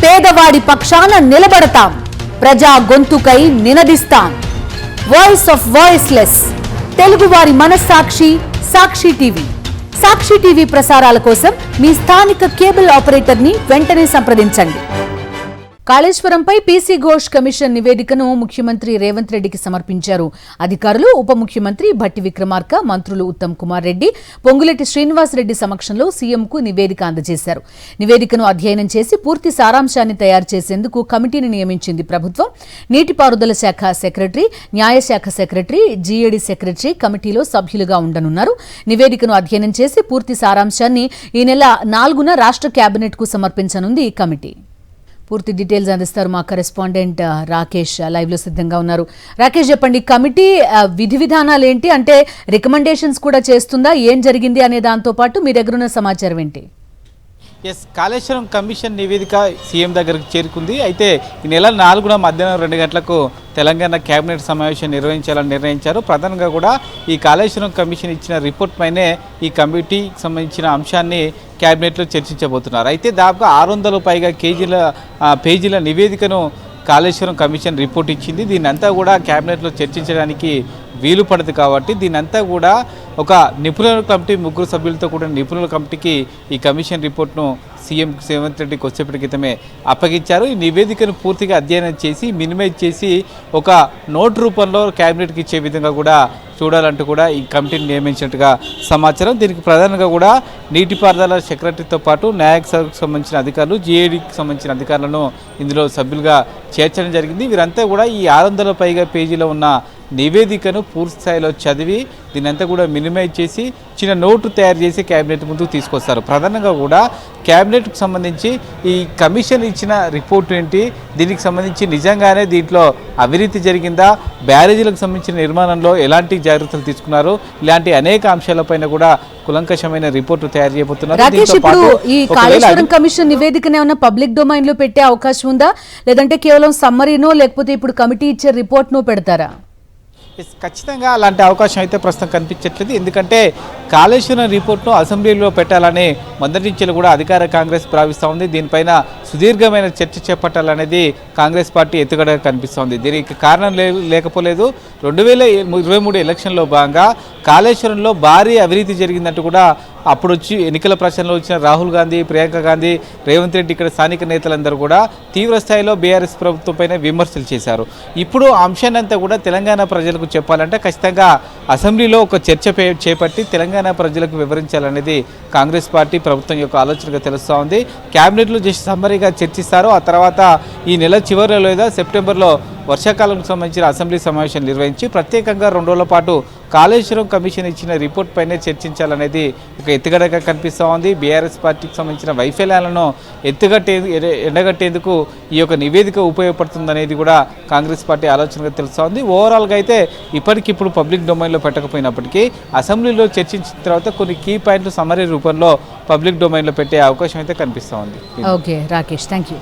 పేదవాడి పక్షాన నిలబడతాం, ప్రజా గొంతుకై నినదిస్తాం. వాయిస్ ఆఫ్ వాయిస్లెస్, తెలుగువారి మనస్సాక్షి, సాక్షి టీవీ. సాక్షి టీవీ ప్రసారాల కోసం మీ స్థానిక కేబుల్ ఆపరేటర్ ని వెంటనే సంప్రదించండి. కాళేశ్వరంపై పీసీ ఘోష్ కమిషన్ నివేదికను ముఖ్యమంత్రి రేవంత్ రెడ్డికి సమర్పించారు అధికారులు. ఉప ముఖ్యమంత్రి భట్టి విక్రమార్క, మంత్రులు ఉత్తమ్ కుమార్ రెడ్డి, పొంగులేటి శ్రీనివాసరెడ్డి సమక్షంలో సీఎంకు నివేదిక అందజేశారు. నివేదికను అధ్యయనం చేసి పూర్తి సారాంశాన్ని తయారు చేసేందుకు కమిటీని నియమించింది ప్రభుత్వం. నీటిపారుదల శాఖ సెక్రటరీ, న్యాయశాఖ సెక్రటరీ, జీఏడీ సెక్రటరీ కమిటీలో సభ్యులుగా ఉండనున్నారు. నివేదికను అధ్యయనం చేసి పూర్తి సారాంశాన్ని ఈ నెల 4న రాష్ట్ర కేబినెట్ కు సమర్పించనుంది ఈ కమిటీ. పూర్తి డీటెయిల్స్ అందిస్తారు మా కరెస్పాండెంట్ రాకేష్, లైవ్ లో సిద్ధంగా ఉన్నారు. రాకేష్, చెప్పండి, కమిటీ విధి విధానాలు ఏంటి, అంటే రికమెండేషన్స్ కూడా చేస్తుందా, ఏం జరిగింది అనే దాంతో పాటు మీ దగ్గర ఉన్న సమాచారం ఏంటి? కాళేశ్వరం కమిషన్ నివేదిక సీఎం దగ్గరకు చేరుకుంది. అయితే ఈ నెల 4న మధ్యాహ్నం 2 గంటలకు తెలంగాణ కేబినెట్ సమావేశం నిర్వహించాలని నిర్ణయించారు. ప్రధానంగా కూడా ఈ కాళేశ్వరం కమిషన్ ఇచ్చిన రిపోర్ట్ పైనే ఈ కమిటీకి సంబంధించిన అంశాన్ని కేబినెట్లో చర్చించబోతున్నారు. అయితే దాదాపుగా 600 పైగా పేజీల నివేదికను కాళేశ్వరం కమిషన్ రిపోర్ట్ ఇచ్చింది. దీన్నంతా కూడా కేబినెట్లో చర్చించడానికి వీలు పడదు కాబట్టి దీనంతా కూడా ఒక నిపుణుల కమిటీ, 3 సభ్యులతో కూడిన నిపుణుల కమిటీకి ఈ కమిషన్ రిపోర్ట్ను సీఎం రేవంత్ రెడ్డి కొద్దిసేపటి క్రితమే అప్పగించారు. ఈ నివేదికను పూర్తిగా అధ్యయనం చేసి మినిమైజ్ చేసి ఒక నోట్ రూపంలో కేబినెట్కి ఇచ్చే విధంగా కూడా చూడాలంటూ కూడా ఈ కమిటీని నియమించినట్టుగా సమాచారం. దీనికి ప్రధానంగా కూడా నీటిపారుదల సెక్రటరీతో పాటు న్యాయశాఖకు సంబంధించిన అధికారులు, జీఏడీకి సంబంధించిన అధికారులను ఇందులో సభ్యులుగా చేర్చడం జరిగింది. వీరంతా కూడా ఈ 600 పైగా పేజీలో ఉన్న నివేదికను పూర్తి స్థాయిలో చదివి దీనంతా కూడా మినిమైజ్ చేసి చిన్న నోటు తయారు చేసి కేబినెట్ ముందుకు తీసుకొస్తారు. ప్రధానంగా కూడా కేబినెట్కు సంబంధించి ఈ కమిషన్ ఇచ్చిన రిపోర్ట్ ఏంటి, దీనికి సంబంధించి నిజంగానే దీంట్లో అవినీతి జరిగిందా, బ్యారేజీలకు సంబంధించిన నిర్మాణంలో ఎలాంటి జాగ్రత్తలు తీసుకున్నారు, ఇలాంటి అనేక అంశాలపైన కూడా కులంకషమైన రిపోర్టు తయారు చేయబోతున్నారు. ఈ కాళేశ్వరం కమిషన్ నివేదికను ఏమైనా పబ్లిక్ డొమైన్ లో పెట్టే అవకాశం ఉందా, లేదంటే కేవలం సమ్మరీనో లేకపోతే ఇప్పుడు కమిటీ ఇచ్చే రిపోర్ట్ను పెడతారా? ఖచ్చితంగా అలాంటి అవకాశం అయితే ప్రస్తుతం కనిపించట్లేదు. ఎందుకంటే కాళేశ్వరం రిపోర్ట్ను అసెంబ్లీలో పెట్టాలని మొదటి నుంచి కూడా అధికార కాంగ్రెస్ భావిస్తూ ఉంది. దీనిపైన సుదీర్ఘమైన చర్చ చేపట్టాలనేది కాంగ్రెస్ పార్టీ ఎత్తుగడగా కనిపిస్తోంది. దీనికి కారణం లేకపోలేదు. 2023 ఎలక్షన్లో భాగంగా కాళేశ్వరంలో భారీ అవినీతి జరిగిందంటూ కూడా అప్పుడు వచ్చి ఎన్నికల ప్రచారంలో వచ్చిన రాహుల్ గాంధీ, ప్రియాంక గాంధీ, రేవంత్ రెడ్డి, ఇక్కడ స్థానిక నేతలందరూ కూడా తీవ్ర స్థాయిలో బీఆర్ఎస్ ప్రభుత్వంపైన విమర్శలు చేశారు. ఇప్పుడు ఆ అంశాన్ని అంతా కూడా తెలంగాణ ప్రజలకు చెప్పాలంటే ఖచ్చితంగా అసెంబ్లీలో ఒక చర్చ చేపట్టి తెలంగాణ ప్రజలకు వివరించాలనేది కాంగ్రెస్ పార్టీ ప్రభుత్వం యొక్క ఆలోచనగా తెలుస్తూ ఉంది. క్యాబినెట్లో జస్ట్ సమ్మరీగా చర్చిస్తారు. ఆ తర్వాత ఈ నెల చివరిలో లేదా సెప్టెంబర్లో వర్షాకాలంకు సంబంధించిన అసెంబ్లీ సమావేశం నిర్వహించి ప్రత్యేకంగా 2 రోజుల పాటు కాళేశ్వరం కమిషన్ ఇచ్చిన రిపోర్ట్ పైనే చర్చించాలనేది ఒక ఎత్తుగడగా కనిపిస్తూ ఉంది. బీఆర్ఎస్ పార్టీకి సంబంధించిన వైఫల్యాలను ఎండగట్టేందుకు ఈ యొక్క నివేదిక ఉపయోగపడుతుందనేది కూడా కాంగ్రెస్ పార్టీ ఆలోచనగా తెలుస్తూ ఉంది. ఓవరాల్గా అయితే ఇప్పటికిప్పుడు పబ్లిక్ డొమైన్లో పెట్టకపోయినప్పటికీ అసెంబ్లీలో చర్చించిన తర్వాత కొన్ని కీ పాయింట్లు సమరీ రూపంలో పబ్లిక్ డొమైన్లో పెట్టే అవకాశం అయితే కనిపిస్తూ ఉంది. Okay Rakesh, thank you.